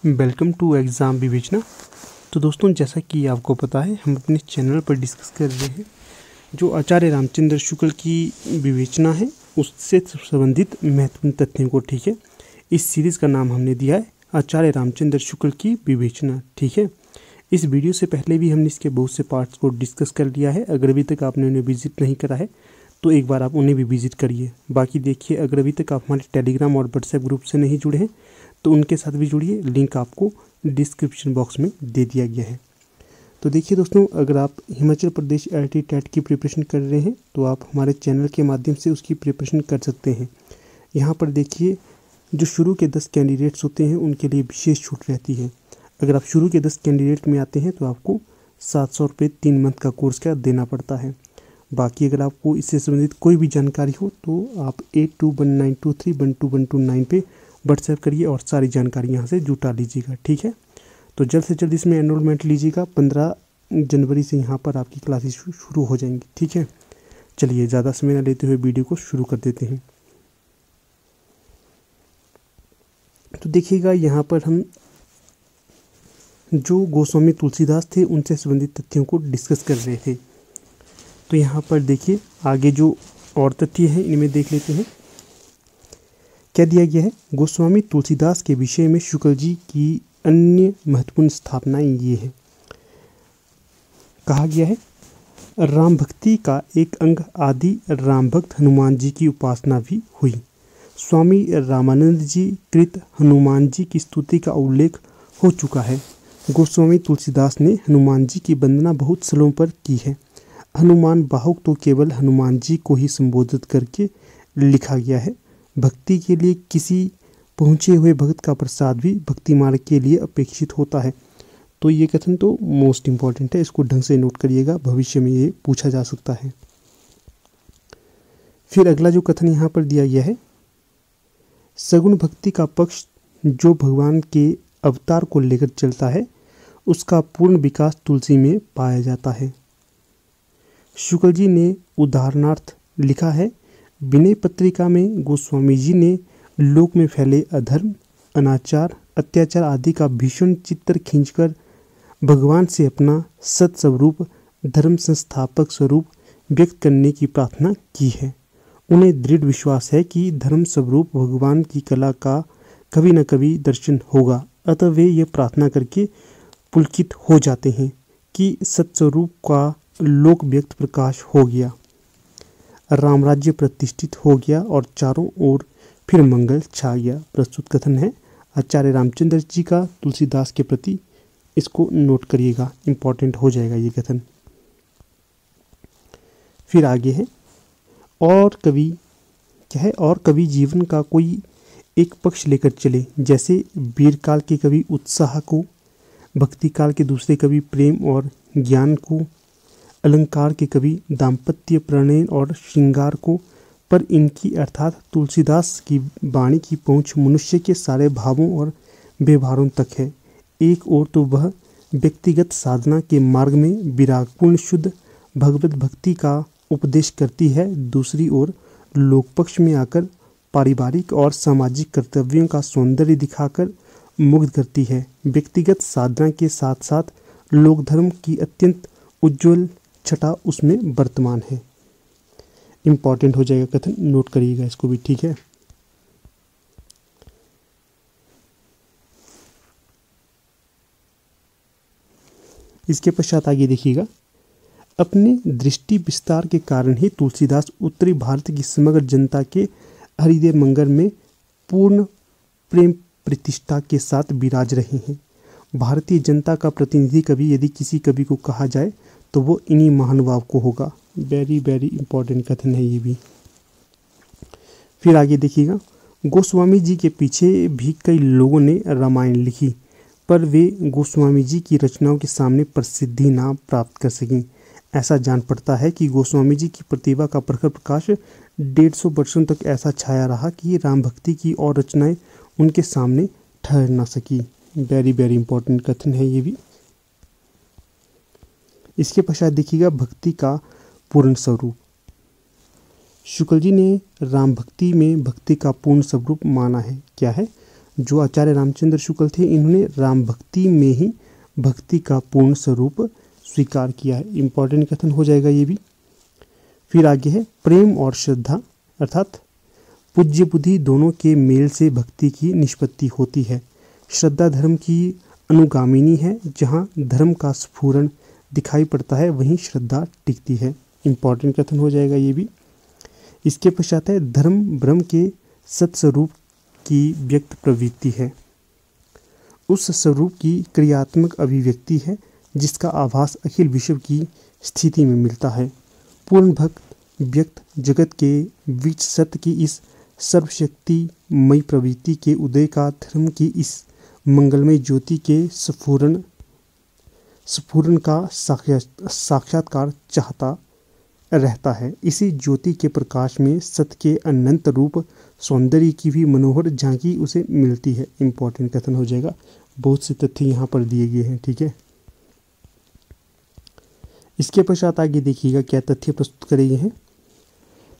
Welcome to exam विवेचना। तो दोस्तों, जैसा कि आपको पता है, हम अपने चैनल पर डिस्कस कर रहे हैं जो आचार्य रामचंद्र शुक्ल की विवेचना है उससे संबंधित महत्वपूर्ण तथ्यों को। ठीक है, इस सीरीज़ का नाम हमने दिया है आचार्य रामचंद्र शुक्ल की विवेचना। ठीक है, इस वीडियो से पहले भी हमने इसके बहुत से पार्ट्स को डिस्कस कर लिया है। अगर अभी तक आपने उन्हें विजिट नहीं करा है तो एक बार आप उन्हें भी विजिट करिए। बाकी देखिए, अगर अभी तक आप हमारे टेलीग्राम और व्हाट्सएप ग्रुप से नहीं जुड़े हैं तो उनके साथ भी जुड़िए, लिंक आपको डिस्क्रिप्शन बॉक्स में दे दिया गया है। तो देखिए दोस्तों, अगर आप हिमाचल प्रदेश IIT टेट की प्रिपरेशन कर रहे हैं तो आप हमारे चैनल के माध्यम से उसकी प्रिपरेशन कर सकते हैं। यहाँ पर देखिए, जो शुरू के 10 कैंडिडेट्स होते हैं उनके लिए विशेष छूट रहती है। अगर आप शुरू के 10 कैंडिडेट में आते हैं तो आपको 700 रुपये 3 मंथ का कोर्स का देना पड़ता है। बाकी अगर आपको इससे संबंधित कोई भी जानकारी हो तो आप 821923121229 पे व्हाट्सएप करिए और सारी जानकारी यहाँ से जुटा लीजिएगा। ठीक है, तो जल्द से जल्द इसमें एनरोलमेंट लीजिएगा। 15 जनवरी से यहाँ पर आपकी क्लासेस शुरू हो जाएंगी। ठीक है, चलिए ज़्यादा समय न लेते हुए वीडियो को शुरू कर देते हैं। तो देखिएगा, यहाँ पर हम जो गोस्वामी तुलसीदास थे उनसे संबंधित तथ्यों को डिस्कस कर रहे थे। तो यहाँ पर देखिए, आगे जो और तथ्य हैं इनमें देख लेते हैं। क्या दिया गया है? गोस्वामी तुलसीदास के विषय में शुक्ल जी की अन्य महत्वपूर्ण स्थापनाएं ये है। कहा गया है, राम भक्ति का एक अंग आदि राम भक्त हनुमान जी की उपासना भी हुई। स्वामी रामानंद जी कृत हनुमान जी की स्तुति का उल्लेख हो चुका है। गोस्वामी तुलसीदास ने हनुमान जी की वंदना बहुत स्थलों पर की है। हनुमान बाहुक तो केवल हनुमान जी को ही संबोधित करके लिखा गया है। भक्ति के लिए किसी पहुँचे हुए भक्त का प्रसाद भी भक्ति मार्ग के लिए अपेक्षित होता है। तो ये कथन तो मोस्ट इम्पॉर्टेंट है, इसको ढंग से नोट करिएगा, भविष्य में ये पूछा जा सकता है। फिर अगला जो कथन यहाँ पर दिया गया है, सगुण भक्ति का पक्ष जो भगवान के अवतार को लेकर चलता है उसका पूर्ण विकास तुलसी में पाया जाता है। शुक्ल जी ने उदाहरणार्थ लिखा है, विनय पत्रिका में गोस्वामी जी ने लोक में फैले अधर्म, अनाचार, अत्याचार आदि का भीषण चित्र खींचकर भगवान से अपना सत स्वरूप, धर्म संस्थापक स्वरूप व्यक्त करने की प्रार्थना की है। उन्हें दृढ़ विश्वास है कि धर्म स्वरूप भगवान की कला का कभी न कभी दर्शन होगा, अतः वे ये प्रार्थना करके पुलकित हो जाते हैं कि सत्स्वरूप का लोक व्यक्त प्रकाश हो गया, राम राज्य प्रतिष्ठित हो गया और चारों ओर फिर मंगल छा गया। प्रस्तुत कथन है आचार्य रामचंद्र जी का तुलसीदास के प्रति। इसको नोट करिएगा, इम्पॉर्टेंट हो जाएगा ये कथन। फिर आगे है, और कवि क्या है, और कवि जीवन का कोई एक पक्ष लेकर चले, जैसे वीर काल के कवि उत्साह को, भक्ति काल के दूसरे कवि प्रेम और ज्ञान को, अलंकार के कवि दाम्पत्य, प्रणय और श्रृंगार को, पर इनकी अर्थात तुलसीदास की वाणी की पहुँच मनुष्य के सारे भावों और व्यवहारों तक है। एक ओर तो वह व्यक्तिगत साधना के मार्ग में विरागपूर्ण शुद्ध भगवत भक्ति का उपदेश करती है, दूसरी ओर लोक पक्ष में आकर पारिवारिक और सामाजिक कर्तव्यों का सौंदर्य दिखाकर मुग्ध करती है। व्यक्तिगत साधना के साथ साथ लोक धर्म की अत्यंत उज्ज्वल छटा उसमें वर्तमान है। इम्पॉर्टेंट हो जाएगा कथन, नोट करिएगा इसको भी। ठीक है, इसके पश्चात आगे देखिएगा, अपने दृष्टि विस्तार के कारण ही तुलसीदास उत्तरी भारत की समग्र जनता के हृदय मंगल में पूर्ण प्रेम प्रतिष्ठा के साथ विराज रहे हैं। भारतीय जनता का प्रतिनिधि कवि यदि किसी कवि को कहा जाए तो वो इन्हीं महानुभाव को होगा। वेरी वेरी इंपॉर्टेंट कथन है ये भी। फिर आगे देखिएगा, गोस्वामी जी के पीछे भी कई लोगों ने रामायण लिखी, पर वे गोस्वामी जी की रचनाओं के सामने प्रसिद्धि ना प्राप्त कर सकीं। ऐसा जान पड़ता है कि गोस्वामी जी की प्रतिभा का प्रखर प्रकाश 150 वर्षों तक ऐसा छाया रहा कि राम भक्ति की और रचनाएं उनके सामने ठहर ना सकी। वेरी वेरी इंपॉर्टेंट कथन है ये भी। इसके पश्चात देखिएगा, भक्ति का पूर्ण स्वरूप। शुक्ल जी ने राम भक्ति में भक्ति का पूर्ण स्वरूप माना है। क्या है? जो आचार्य रामचंद्र शुक्ल थे, इन्होंने राम भक्ति में ही भक्ति का पूर्ण स्वरूप स्वीकार किया है। इम्पॉर्टेंट कथन हो जाएगा ये भी। फिर आगे है प्रेम और श्रद्धा, अर्थात पूज्य बुद्धि दोनों के मेल से भक्ति की निष्पत्ति होती है। श्रद्धा धर्म की अनुगामिनी है। जहाँ धर्म का स्फुरण दिखाई पड़ता है वहीं श्रद्धा टिकती है। इम्पॉर्टेंट कथन हो जाएगा ये भी। इसके पश्चात है धर्म ब्रह्म के सत्स्वरूप की व्यक्त प्रवृत्ति है, उस स्वरूप की क्रियात्मक अभिव्यक्ति है जिसका आभास अखिल विश्व की स्थिति में मिलता है। पूर्ण भक्त व्यक्त जगत के बीच सत्य की इस सर्वशक्तिमय प्रवृत्ति के उदय का धर्म की इस मंगलमय ज्योति के स्फुरण का साक्षात्कार चाहता रहता है। इसी ज्योति के प्रकाश में सत्य के अनंत रूप सौंदर्य की भी मनोहर झांकी उसे मिलती है। इम्पॉर्टेंट कथन हो जाएगा। बहुत से तथ्य यहाँ पर दिए गए हैं, ठीक है। इसके पश्चात आगे देखिएगा क्या तथ्य प्रस्तुत करे हैं।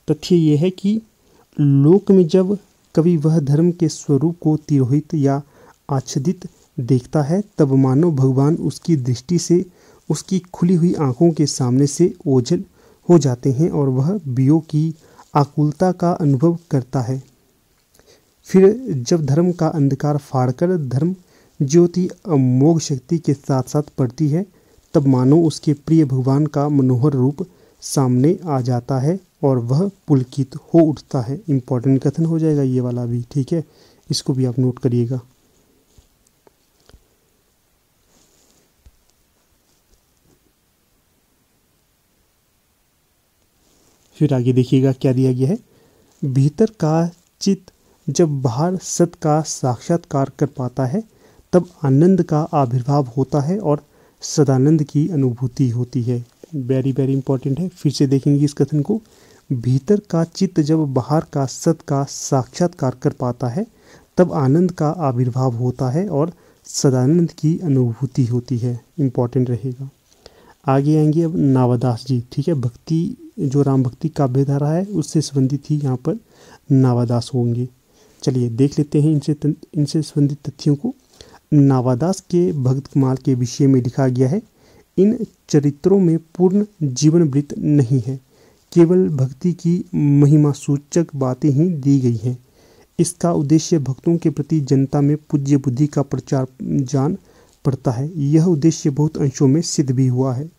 तथ्य ये है कि लोक में जब कभी वह धर्म के स्वरूप को तिरोहित या आच्छादित देखता है तब मानो भगवान उसकी दृष्टि से उसकी खुली हुई आंखों के सामने से ओझल हो जाते हैं और वह वियोग की आकुलता का अनुभव करता है। फिर जब धर्म का अंधकार फाड़कर धर्म ज्योति अमोघ शक्ति के साथ साथ पड़ती है तब मानो उसके प्रिय भगवान का मनोहर रूप सामने आ जाता है और वह पुलकित हो उठता है। इम्पॉर्टेंट कथन हो जाएगा ये वाला भी, ठीक है। इसको भी आप नोट करिएगा। फिर आगे देखिएगा क्या दिया गया है। भीतर का चित्त जब बाहर सत्य का साक्षात्कार कर पाता है तब आनंद का आविर्भाव होता है और सदानंद की अनुभूति होती है। वेरी वेरी इंपॉर्टेंट है। फिर से देखेंगे इस कथन को। भीतर का चित्त जब बाहर का सत्य का साक्षात्कार कर पाता है तब आनंद का आविर्भाव होता है और सदानंद की अनुभूति होती है। इम्पॉर्टेंट रहेगा। आगे आएंगे अब नावादास जी, ठीक है। भक्ति जो राम भक्ति काव्यधारा है उससे संबंधित ही यहाँ पर नावादास होंगे। चलिए देख लेते हैं इनसे संबंधित तथ्यों को। नावादास के भक्त कमाल के विषय में लिखा गया है, इन चरित्रों में पूर्ण जीवन वृत्त नहीं है, केवल भक्ति की महिमा सूचक बातें ही दी गई हैं। इसका उद्देश्य भक्तों के प्रति जनता में पूज्य बुद्धि का प्रचार जान पड़ता है। यह उद्देश्य बहुत अंशों में सिद्ध भी हुआ है।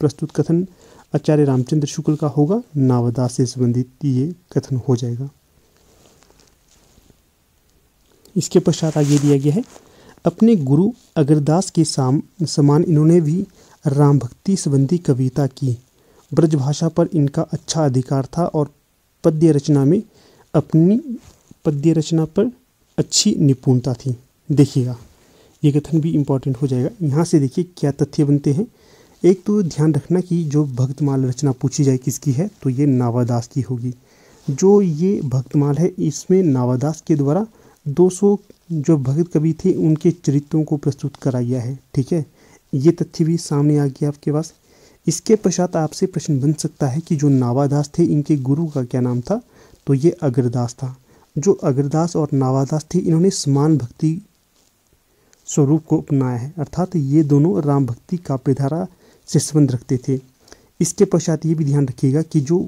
प्रस्तुत कथन आचार्य रामचंद्र शुक्ल का होगा। नावादास से संबंधित ये कथन हो जाएगा। इसके पश्चात आगे दिया गया है, अपने गुरु अग्रदास के समान इन्होंने भी राम भक्ति संबंधी कविता की। ब्रजभाषा पर इनका अच्छा अधिकार था और पद्य रचना पर अच्छी निपुणता थी। देखिएगा ये कथन भी इम्पोर्टेंट हो जाएगा। यहाँ से देखिए क्या तथ्य बनते हैं। एक तो ध्यान रखना कि जो भक्तमाल रचना पूछी जाए किसकी है तो ये नावादास की होगी। जो ये भक्तमाल है इसमें नावादास के द्वारा 200 जो भक्त कवि थे उनके चरित्रों को प्रस्तुत करा गया है, ठीक है। ये तथ्य भी सामने आ गया आपके पास। इसके पश्चात आपसे प्रश्न बन सकता है कि जो नावादास थे इनके गुरु का क्या नाम था, तो ये अग्रदास था। जो अग्रदास और नावादास थे इन्होंने समान भक्ति स्वरूप को अपनाया है, अर्थात ये दोनों राम भक्ति काव्यधारा से संबंध रखते थे। इसके पश्चात ये भी ध्यान रखिएगा कि जो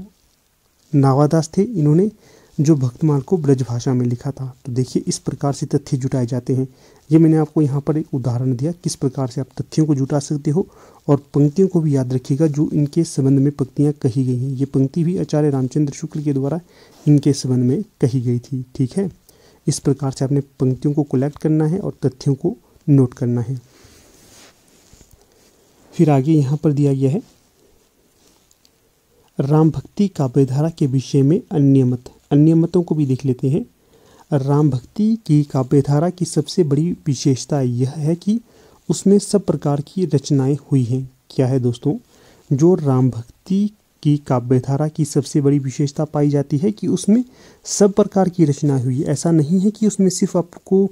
नावादास थे इन्होंने जो भक्तमाल को ब्रजभाषा में लिखा था। तो देखिए इस प्रकार से तथ्य जुटाए जाते हैं। ये मैंने आपको यहाँ पर एक उदाहरण दिया किस प्रकार से आप तथ्यों को जुटा सकते हो। और पंक्तियों को भी याद रखिएगा जो इनके संबंध में पंक्तियाँ कही गई हैं। ये पंक्ति भी आचार्य रामचंद्र शुक्ल के द्वारा इनके संबंध में कही गई थी, ठीक है। इस प्रकार से आपने पंक्तियों को कलेक्ट करना है और तथ्यों को नोट करना है। फिर आगे यहाँ पर दिया गया है, राम भक्ति काव्यधारा के विषय में अन्य मतों को भी देख लेते हैं। राम भक्ति की काव्यधारा की सबसे बड़ी विशेषता यह है कि उसमें सब प्रकार की रचनाएं हुई हैं। क्या है दोस्तों, जो राम भक्ति की काव्यधारा की सबसे बड़ी विशेषता पाई जाती है कि उसमें सब प्रकार की रचनाएं हुई। ऐसा नहीं है कि उसमें सिर्फ आपको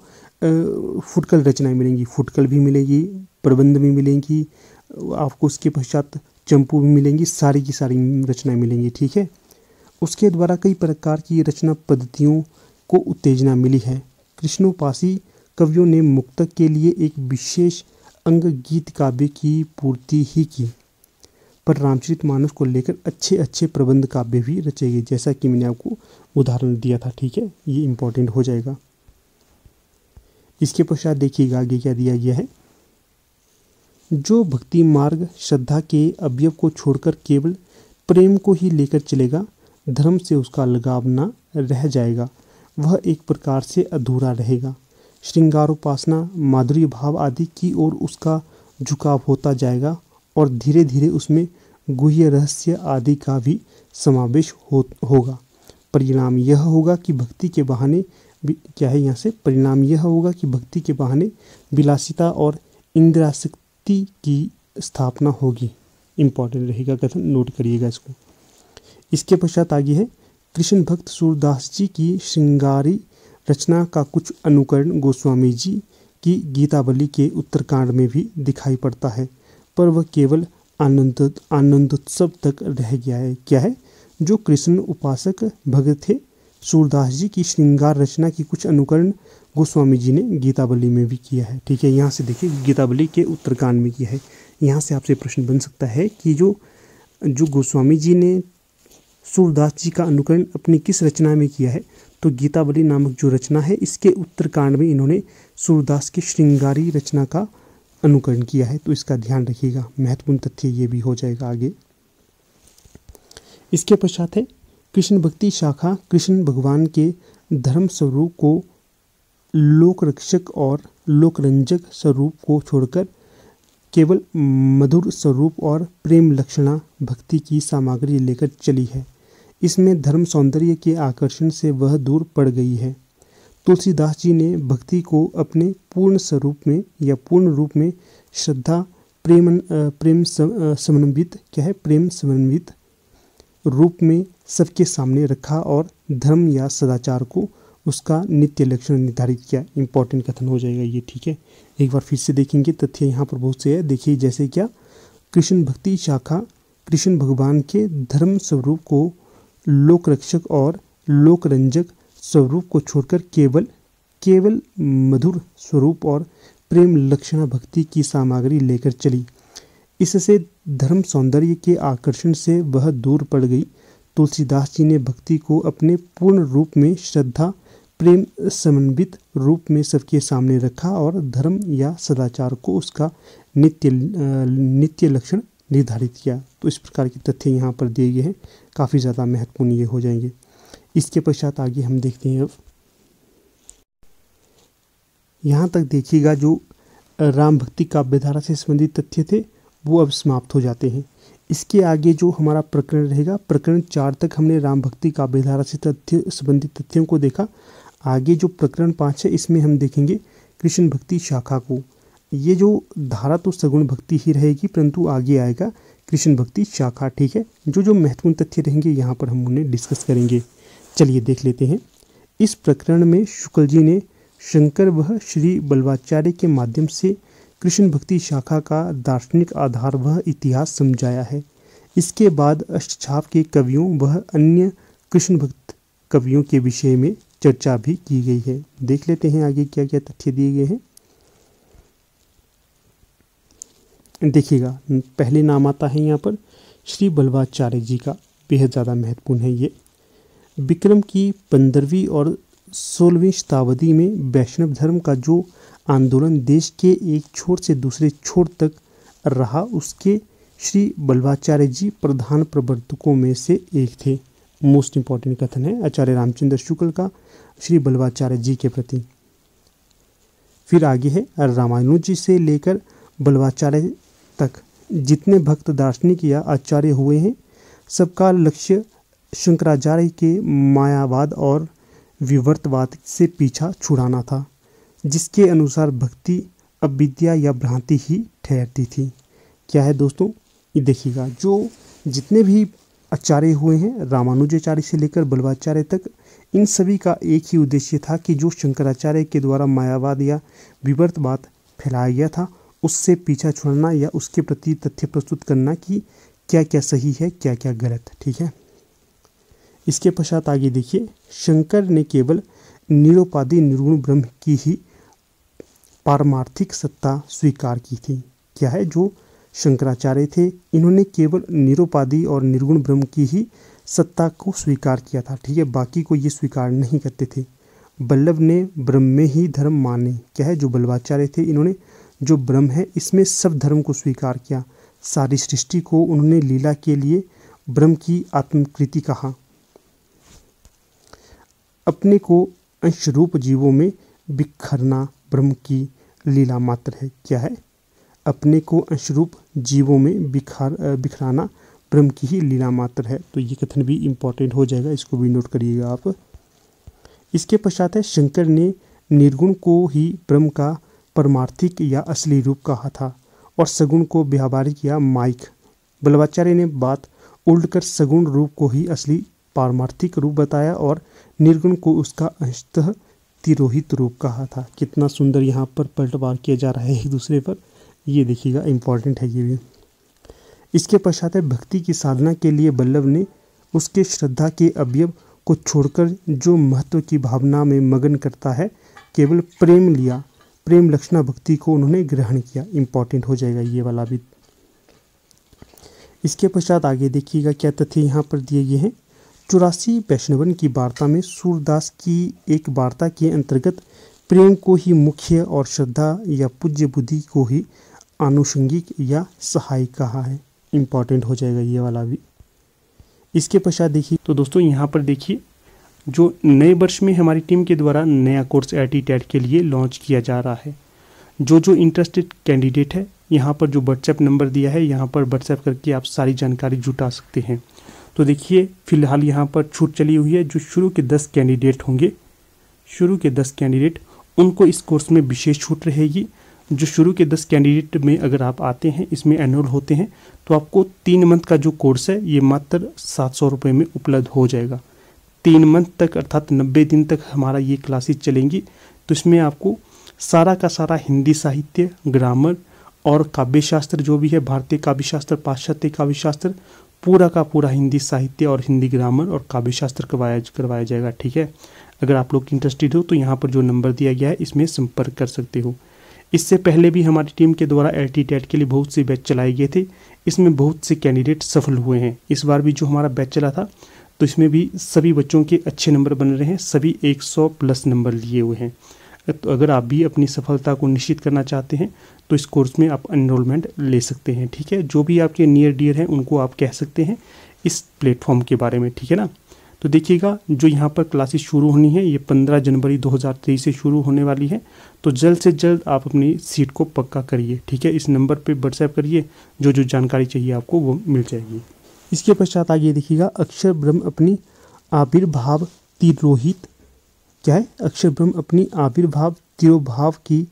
फुटकल रचनाएं मिलेंगी, फुटकल भी मिलेगी, प्रबंध भी मिलेंगी, आपको उसके पश्चात चंपू भी मिलेंगी, सारी की सारी रचनाएं मिलेंगी, ठीक है। उसके द्वारा कई प्रकार की रचना पद्धतियों को उत्तेजना मिली है। कृष्णोपासी कवियों ने मुक्तक के लिए एक विशेष अंग गीत काव्य की पूर्ति ही की, पर रामचरितमानस को लेकर अच्छे अच्छे प्रबंध काव्य भी रचे गए, जैसा कि मैंने आपको उदाहरण दिया था। ठीक है, ये इंपॉर्टेंट हो जाएगा। इसके पश्चात देखिएगा आगे क्या दिया गया है। जो भक्ति मार्ग श्रद्धा के अवयव को छोड़कर केवल प्रेम को ही लेकर चलेगा, धर्म से उसका लगाव न रह जाएगा, वह एक प्रकार से अधूरा रहेगा। श्रृंगारोपासना, माधुर्य भाव आदि की ओर उसका झुकाव होता जाएगा और धीरे धीरे उसमें गुह्य रहस्य आदि का भी समावेश होगा। परिणाम यह होगा कि भक्ति के बहाने क्या है यहाँ से, परिणाम यह होगा कि भक्ति के बहाने विलासिता और इंद्रियासक्ति की स्थापना होगी। इंपॉर्टेंट रहेगा कथन, नोट करिएगा इसको। इसके पश्चात आगे है, कृष्ण भक्त सूरदास जी की श्रृंगारी रचना का कुछ अनुकरण गोस्वामी जी की गीतावली के उत्तरकांड में भी दिखाई पड़ता है, पर वह केवल आनंदोत्सव तक रह गया है। क्या है, जो कृष्ण उपासक भक्त थे, सूरदास जी की श्रृंगार रचना की कुछ अनुकरण गोस्वामी जी ने गीतावली में भी किया है। ठीक है, यहाँ से देखिए गीतावली के उत्तरकांड में किया है। यहाँ से आपसे प्रश्न बन सकता है कि जो गोस्वामी जी ने सूरदास जी का अनुकरण अपनी किस रचना में किया है, तो गीतावली नामक जो रचना है इसके उत्तरकांड में इन्होंने सूरदास की श्रृंगारी रचना का अनुकरण किया है। तो इसका ध्यान रखिएगा, महत्वपूर्ण तथ्य ये भी हो जाएगा आगे। इसके पश्चात है, कृष्ण भक्ति शाखा कृष्ण भगवान के धर्म स्वरूप को लोक रक्षक और लोकरंजक स्वरूप को छोड़कर केवल मधुर स्वरूप और प्रेम लक्षणा भक्ति की सामग्री लेकर चली है। इसमें धर्म सौंदर्य के आकर्षण से वह दूर पड़ गई है। तुलसीदास जी ने भक्ति को अपने पूर्ण स्वरूप में या पूर्ण रूप में श्रद्धा प्रेम समन्वित रूप में सबके सामने रखा और धर्म या सदाचार को उसका नित्य लक्षण निर्धारित किया। इंपॉर्टेंट कथन हो जाएगा ये। ठीक है, एक बार फिर से देखेंगे, तथ्य यहाँ पर बहुत से है। देखिए जैसे क्या, कृष्ण भक्ति शाखा कृष्ण भगवान के धर्म स्वरूप को लोक रक्षक और लोकरंजक स्वरूप को छोड़कर केवल मधुर स्वरूप और प्रेम लक्षणा भक्ति की सामग्री लेकर चली। इससे धर्म सौंदर्य के आकर्षण से वह दूर पड़ गई। तुलसीदास जी ने भक्ति को अपने पूर्ण रूप में श्रद्धा प्रेम समन्वित रूप में सबके सामने रखा और धर्म या सदाचार को उसका नित्य लक्षण निर्धारित किया। तो इस प्रकार के तथ्य यहाँ पर दिए गए हैं, काफ़ी ज़्यादा महत्वपूर्ण ये हो जाएंगे। इसके पश्चात आगे हम देखते हैं। अब यहाँ तक देखिएगा, जो राम भक्ति काव्यधारा से संबंधित तथ्य थे वो अब समाप्त हो जाते हैं। इसके आगे जो हमारा प्रकरण रहेगा, प्रकरण 4 तक हमने राम भक्ति काव्यधारा से संबंधित तथ्यों को देखा। आगे जो प्रकरण 5 है इसमें हम देखेंगे कृष्ण भक्ति शाखा को। ये जो धारा तो सगुण भक्ति ही रहेगी, परंतु आगे आएगा कृष्ण भक्ति शाखा। ठीक है, जो महत्वपूर्ण तथ्य रहेंगे यहाँ पर हम उन्हें डिस्कस करेंगे। चलिए देख लेते हैं। इस प्रकरण में शुक्ल जी ने शंकर व श्री बल्लवाचार्य के माध्यम से कृष्ण भक्ति शाखा का दार्शनिक आधार वह इतिहास समझाया है। इसके बाद अष्टछाप के कवियों व अन्य कृष्ण भक्त कवियों के विषय में चर्चा भी की गई है। देख लेते हैं आगे क्या क्या तथ्य दिए गए हैं। देखिएगा, पहले नाम आता है यहाँ पर श्री बल्लवाचार्य जी का, बेहद ज़्यादा महत्वपूर्ण है ये। विक्रम की 15वीं और 16वीं शताब्दी में वैष्णव धर्म का जो आंदोलन देश के एक छोर से दूसरे छोर तक रहा, उसके श्री बल्लवाचार्य जी प्रधान प्रवर्तकों में से एक थे। मोस्ट इंपॉर्टेंट कथन है आचार्य रामचंद्र शुक्ल का श्री बल्लवाचार्य जी के प्रति। फिर आगे है, रामानुज जी से लेकर बल्लवाचार्य तक जितने भक्त दार्शनिक या आचार्य हुए हैं, सबका लक्ष्य शंकराचार्य के मायावाद और विवर्तवाद से पीछा छुड़ाना था, जिसके अनुसार भक्ति अविद्या या भ्रांति ही ठहरती थी। क्या है दोस्तों, ये देखिएगा, जो जितने भी आचार्य हुए हैं, रामानुजाचार्य से लेकर बल्लवाचार्य तक, इन सभी का एक ही उद्देश्य था कि जो शंकराचार्य के द्वारा मायावाद या विवर्तवाद फैलाया गया था, उससे पीछा छुड़ाना या उसके प्रति तथ्य प्रस्तुत करना कि क्या क्या सही है क्या क्या गलत। ठीक है, इसके पश्चात आगे देखिए, शंकर ने केवल निरुपाधि निर्गुण ब्रह्म की ही पारमार्थिक सत्ता स्वीकार की थी। क्या है, जो शंकराचार्य थे इन्होंने केवल निरुपाधि और निर्गुण ब्रह्म की ही सत्ता को स्वीकार किया था, ठीक है, बाकी को ये स्वीकार नहीं करते थे। वल्लभ ने ब्रह्म में ही धर्म माने। क्या है, जो वल्लभाचार्य थे इन्होंने जो ब्रह्म है इसमें सब धर्म को स्वीकार किया। सारी सृष्टि को उन्होंने लीला के लिए ब्रह्म की आत्मकृति कहा। अपने को अंशरूप जीवों में बिखरना ब्रह्म की लीला मात्र है। क्या है, अपने को अंशरूप जीवों में बिखराना ब्रह्म की ही लीला मात्र है। तो ये कथन भी इम्पोर्टेंट हो जाएगा, इसको भी नोट करिएगा आप। इसके पश्चात है, शंकर ने निर्गुण को ही ब्रह्म का परमार्थिक या असली रूप कहा था और सगुण को व्यावहारिक या माइक। वल्लभाचार्य ने बात उल्टकर सगुण रूप को ही असली पारमार्थिक रूप बताया और निर्गुण को उसका अंशतः तिरोहित रूप कहा था। कितना सुंदर यहाँ पर पलटवार किया जा रहा है एक दूसरे पर, ये देखिएगा, इम्पॉर्टेंट है ये भी। इसके पश्चात है, भक्ति की साधना के लिए वल्लभ ने उसके श्रद्धा के अवयव को छोड़कर जो महत्व की भावना में मगन करता है केवल प्रेम लिया, प्रेम लक्षणा भक्ति को उन्होंने ग्रहण किया। इम्पॉर्टेंट हो जाएगा ये वाला भी। इसके पश्चात आगे देखिएगा क्या तथ्य यहाँ पर दिए गए हैं। 84 वैष्णवन की वार्ता में सूरदास की एक वार्ता के अंतर्गत प्रेम को ही मुख्य और श्रद्धा या पूज्य बुद्धि को ही आनुषंगिक या सहायक कहा है। इम्पॉर्टेंट हो जाएगा ये वाला भी। इसके पश्चात देखिए, तो दोस्तों यहाँ पर देखिए, जो नए वर्ष में हमारी टीम के द्वारा नया कोर्स IIT-TET के लिए लॉन्च किया जा रहा है। जो इंटरेस्टेड कैंडिडेट है, यहाँ पर जो व्हाट्सएप नंबर दिया है, यहाँ पर व्हाट्सएप करके आप सारी जानकारी जुटा सकते हैं। तो देखिए, फिलहाल यहाँ पर छूट चली हुई है। जो शुरू के 10 कैंडिडेट होंगे, शुरू के 10 कैंडिडेट, उनको इस कोर्स में विशेष छूट रहेगी। जो शुरू के 10 कैंडिडेट में अगर आप आते हैं, इसमें एनरोल होते हैं, तो आपको 3 मंथ का जो कोर्स है ये मात्र 700 रुपये में उपलब्ध हो जाएगा। 3 मंथ तक अर्थात 90 दिन तक हमारा ये क्लासेस चलेंगी। तो इसमें आपको सारा का सारा हिंदी साहित्य, ग्रामर और काव्य शास्त्र जो भी है, भारतीय काव्य शास्त्र, पाश्चात्य काव्य शास्त्र, पूरा का पूरा हिंदी साहित्य और हिंदी ग्रामर और काव्य शास्त्र करवाया जाएगा, ठीक है। अगर आप लोग इंटरेस्टेड हो तो यहाँ पर जो नंबर दिया गया है इसमें संपर्क कर सकते हो। इससे पहले भी हमारी टीम के द्वारा IIT-TET के लिए बहुत से बैच चलाए गए थे, इसमें बहुत से कैंडिडेट सफल हुए हैं। इस बार भी जो हमारा बैच चला था तो इसमें भी सभी बच्चों के अच्छे नंबर बन रहे हैं, सभी 100+ नंबर लिए हुए हैं। तो अगर आप भी अपनी सफलता को निश्चित करना चाहते हैं तो इस कोर्स में आप एनरोलमेंट ले सकते हैं, ठीक है। जो भी आपके नियर डियर हैं उनको आप कह सकते हैं इस प्लेटफॉर्म के बारे में, ठीक है ना। तो देखिएगा, जो यहाँ पर क्लासेस शुरू होनी है ये 15 जनवरी 2023 से शुरू होने वाली है। तो जल्द से जल्द आप अपनी सीट को पक्का करिए, ठीक है। इस नंबर पे व्हाट्सएप करिए, जो जानकारी चाहिए आपको वो मिल जाएगी। इसके पश्चात आगे देखिएगा, अक्षर ब्रह्म अपनी आविर्भाव तिरोहित। क्या है, अक्षर ब्रह्म अपनी आविर्भाव तिरोभाव की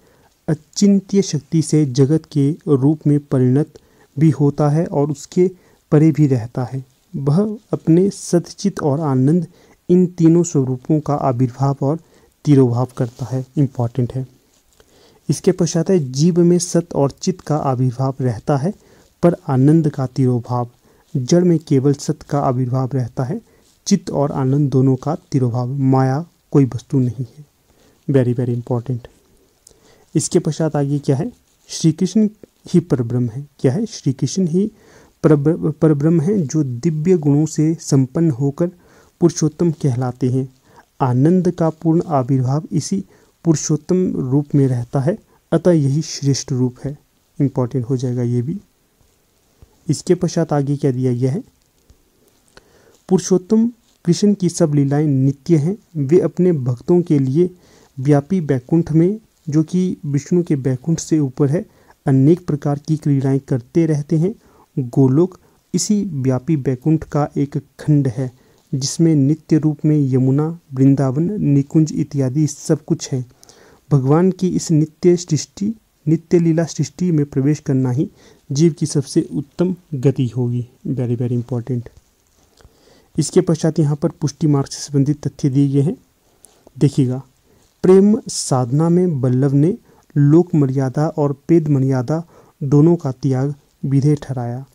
अचिंत्य शक्ति से जगत के रूप में परिणत भी होता है और उसके परे भी रहता है। वह अपने सतचित और आनंद, इन तीनों स्वरूपों का आविर्भाव और तिरोभाव करता है। इम्पॉर्टेंट है। इसके पश्चात है, जीव में सत और चित का आविर्भाव रहता है पर आनंद का तिरोभाव। जड़ में केवल सत का आविर्भाव रहता है, चित और आनंद दोनों का तिरोभाव। माया कोई वस्तु नहीं है। Very very important. इसके पश्चात आगे क्या है, श्री कृष्ण ही परब्रह्म है। क्या है, श्री कृष्ण ही परब्रह्म है जो दिव्य गुणों से संपन्न होकर पुरुषोत्तम कहलाते हैं। आनंद का पूर्ण आविर्भाव इसी पुरुषोत्तम रूप में रहता है, अतः यही श्रेष्ठ रूप है। इम्पॉर्टेंट हो जाएगा ये भी। इसके पश्चात आगे क्या दिया गया है, पुरुषोत्तम कृष्ण की सब लीलाएं नित्य हैं। वे अपने भक्तों के लिए व्यापी बैकुंठ में, जो कि विष्णु के बैकुंठ से ऊपर है, अनेक प्रकार की क्रीड़ाएं करते रहते हैं। गोलोक इसी व्यापी बैकुंठ का एक खंड है जिसमें नित्य रूप में यमुना, वृंदावन, निकुंज इत्यादि सब कुछ है। भगवान की इस नित्य लीला सृष्टि में प्रवेश करना ही जीव की सबसे उत्तम गति होगी। Very very important. इसके पश्चात यहाँ पर पुष्टि मार्ग से संबंधित तथ्य दिए गए हैं। देखिएगा, प्रेम साधना में वल्लभ ने लोक मर्यादा और पेद मर्यादा दोनों का त्याग विधेय ठहराया।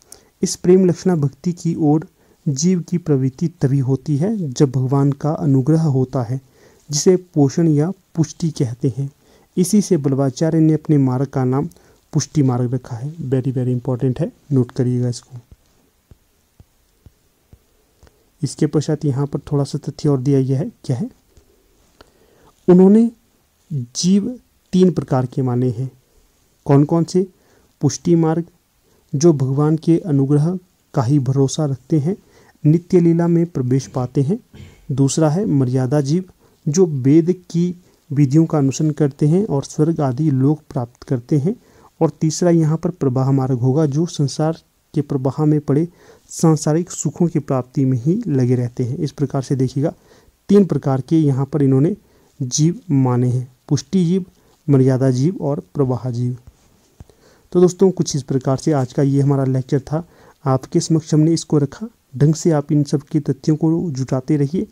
इस प्रेम लक्षणा भक्ति की ओर जीव की प्रवृत्ति तभी होती है जब भगवान का अनुग्रह होता है। जिसे पोषण या पुष्टि कहते हैं। इसी से बल्लभाचार्य ने अपने मार्ग का नाम पुष्टि मार्ग रखा है। वेरी वेरी इंपॉर्टेंट है, नोट करिएगा इसको। इसके पश्चात यहाँ पर थोड़ा सा तथ्य और दिया गया है, क्या है? उन्होंने जीव 3 प्रकार के माने हैं। कौन कौन से? पुष्टि मार्ग, जो भगवान के अनुग्रह का ही भरोसा रखते हैं, नित्य लीला में प्रवेश पाते हैं। दूसरा है मर्यादा जीव, जो वेद की विधियों का अनुसरण करते हैं और स्वर्ग आदि लोक प्राप्त करते हैं। और तीसरा यहाँ पर प्रवाह मार्ग होगा, जो संसार के प्रवाह में पड़े सांसारिक सुखों की प्राप्ति में ही लगे रहते हैं। इस प्रकार से देखिएगा 3 प्रकार के यहाँ पर इन्होंने जीव माने हैं, पुष्टि जीव, मर्यादा जीव और प्रवाह जीव। तो दोस्तों कुछ इस प्रकार से आज का ये हमारा लेक्चर था, आपके समक्ष हमने इसको रखा। ढंग से आप इन सब के तथ्यों को जुटाते रहिए,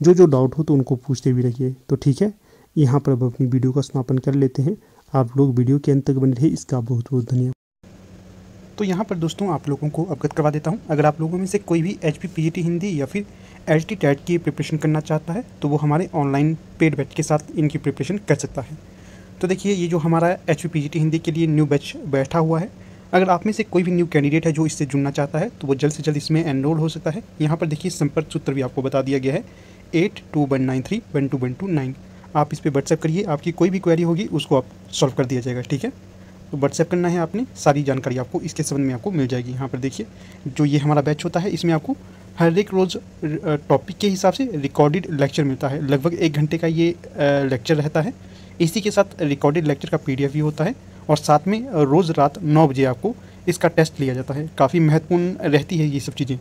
जो डाउट हो तो उनको पूछते भी रहिए। तो ठीक है, यहाँ पर अब अपनी वीडियो का समापन कर लेते हैं। आप लोग वीडियो के अंत तक बने रहिए, इसका बहुत बहुत धन्यवाद। तो यहाँ पर दोस्तों आप लोगों को अवगत करवा देता हूँ, अगर आप लोगों में से कोई भी HP PGT हिंदी या फिर LT TET की प्रिपरेशन करना चाहता है तो वो हमारे ऑनलाइन पेड बैच के साथ इनकी प्रिपरेशन कर सकता है। तो देखिए, ये जो हमारा HP PGT हिंदी के लिए न्यू बैच बैठा हुआ है, अगर आप में से कोई भी न्यू कैंडिडेट है जो इससे जुड़ना चाहता है तो वो जल्द से जल्द इसमें एनरोल हो सकता है। यहाँ पर देखिए संपर्क सूत्र भी आपको बता दिया गया है, 8219312129। आप इस पर व्हाट्सएप करिए, आपकी कोई भी क्वेरी होगी उसको आप सॉल्व कर दिया जाएगा। ठीक है, तो व्हाट्सएप करना है आपने, सारी जानकारी आपको इसके संबंध में आपको मिल जाएगी। यहाँ पर देखिए जो ये हमारा बैच होता है, इसमें आपको हर एक रोज़ टॉपिक के हिसाब से रिकॉर्डेड लेक्चर मिलता है। लगभग 1 घंटे का ये लेक्चर रहता है। इसी के साथ रिकॉर्डेड लेक्चर का PDF भी होता है और साथ में रोज़ रात 9 बजे आपको इसका टेस्ट लिया जाता है। काफ़ी महत्वपूर्ण रहती है ये सब चीज़ें।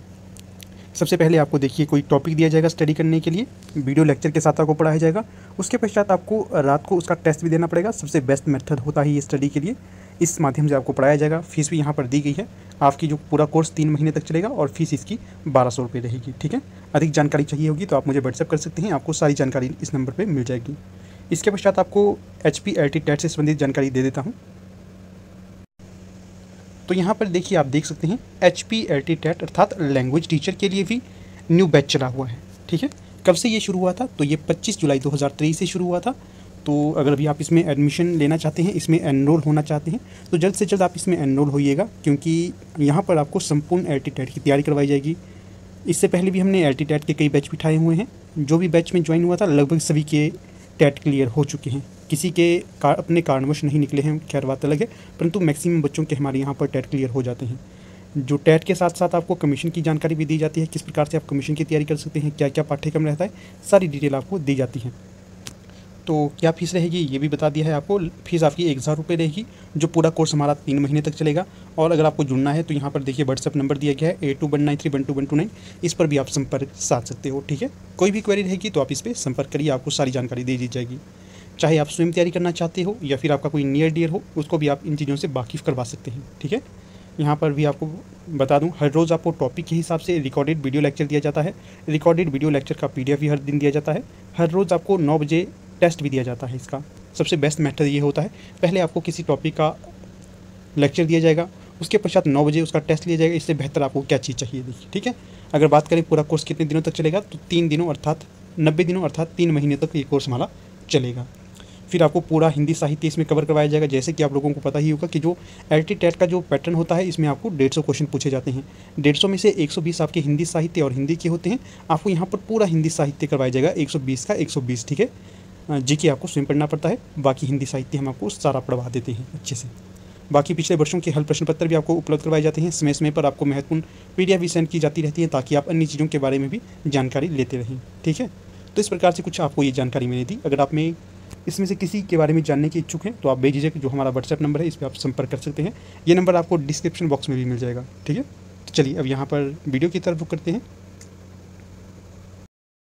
सबसे पहले आपको देखिए कोई टॉपिक दिया जाएगा स्टडी करने के लिए, वीडियो लेक्चर के साथ आपको पढ़ाया जाएगा। उसके पश्चात आपको रात को उसका टेस्ट भी देना पड़ेगा। सबसे बेस्ट मेथड होता है ये स्टडी के लिए, इस माध्यम से आपको पढ़ाया जाएगा। फीस भी यहाँ पर दी गई है। आपकी जो पूरा कोर्स 3 महीने तक चलेगा और फीस इसकी 1200 रुपये रहेगी। ठीक है, अधिक जानकारी चाहिए होगी तो आप मुझे व्हाट्सएप कर सकते हैं, आपको सारी जानकारी इस नंबर पर मिल जाएगी। इसके पश्चात आपको HP LT TET से संबंधित जानकारी दे देता हूँ। तो यहाँ पर देखिए आप देख सकते हैं HP LT TET अर्थात लैंग्वेज टीचर के लिए भी न्यू बैच चला हुआ है। ठीक है, कब से ये शुरू हुआ था? तो ये 25 जुलाई 2023 से शुरू हुआ था। तो अगर अभी आप इसमें एडमिशन लेना चाहते हैं, इसमें एनरोल होना चाहते हैं, तो जल्द से जल्द आप इसमें एनरोल होइएगा, क्योंकि यहाँ पर आपको संपूर्ण LT TET की तैयारी करवाई जाएगी। इससे पहले भी हमने LT TET के कई बैच बिठाए हुए हैं। जो भी बैच में ज्वाइन हुआ था लगभग सभी के टेट क्लियर हो चुके हैं। किसी के अपने कारणवश नहीं निकले हैं, खैर बात अलग है, परंतु मैक्सिमम बच्चों के हमारे यहाँ पर टेट क्लियर हो जाते हैं। जो टेट के साथ साथ आपको कमीशन की जानकारी भी दी जाती है, किस प्रकार से आप कमीशन की तैयारी कर सकते हैं, क्या क्या पाठ्यक्रम रहता है, सारी डिटेल आपको दी जाती है। तो क्या फ़ीस रहेगी ये भी बता दिया है आपको। फ़ीस आपकी 1000 रुपये रहेगी, जो पूरा कोर्स हमारा 3 महीने तक चलेगा। और अगर आपको जुड़ना है तो यहाँ पर देखिए व्हाट्सएप नंबर दिया गया है 8219312129, इस पर भी आप संपर्क साध सकते हो। ठीक है, कोई भी क्वेरी रहेगी तो आप इस पर संपर्क करिए, आपको सारी जानकारी दे दी जाएगी। चाहे आप स्वयं तैयारी करना चाहते हो या फिर आपका कोई नियर डियर हो, उसको भी आप इन चीज़ों से वाकिफ़ करवा सकते हैं। ठीक है, यहाँ पर भी आपको बता दूं, हर रोज़ आपको टॉपिक के हिसाब से रिकॉर्डेड वीडियो लेक्चर दिया जाता है। रिकॉर्डेड वीडियो लेक्चर का PDF भी हर दिन दिया जाता है। हर रोज़ आपको 9 बजे टेस्ट भी दिया जाता है। इसका सबसे बेस्ट मेथड ये होता है, पहले आपको किसी टॉपिक का लेक्चर दिया जाएगा, उसके पश्चात 9 बजे उसका टेस्ट लिया जाएगा। इससे बेहतर आपको क्या चीज़ चाहिए देखिए। ठीक है, अगर बात करें पूरा कोर्स कितने दिनों तक चलेगा, तो 3 दिनों अर्थात 90 दिनों अर्थात 3 महीने तक ये कोर्स हमारा चलेगा। फिर आपको पूरा हिंदी साहित्य इसमें कवर करवाया जाएगा। जैसे कि आप लोगों को पता ही होगा कि जो LT TET का जो पैटर्न होता है, इसमें आपको 150 क्वेश्चन पूछे जाते हैं। 150 में से 120 आपके हिंदी साहित्य और हिंदी के होते हैं। आपको यहाँ पर पूरा हिंदी साहित्य करवाया जाएगा, 120 का 120। ठीक है, GK आपको स्वयं पढ़ना पड़ता है, बाकी हिंदी साहित्य हम आपको सारा पढ़वा देते हैं अच्छे से। बाकी पिछले वर्षों के हल प्रश्न पत्र भी आपको उपलब्ध करवाए जाते हैं। समय समय पर आपको महत्वपूर्ण PDF भी सेंड की जाती रहती है, ताकि आप अन्य चीज़ों के बारे में भी जानकारी लेते रहें। ठीक है, तो इस प्रकार से कुछ आपको ये जानकारी मैंने दी। अगर आप में इसमें से किसी के बारे में जानने के इच्छुक हैं तो आप बेझिझक जो हमारा व्हाट्सएप नंबर है, इस पर आप संपर्क कर सकते हैं। ये नंबर आपको डिस्क्रिप्शन बॉक्स में भी मिल जाएगा। ठीक है, तो चलिए अब यहाँ पर वीडियो की तरफ रुख करते हैं।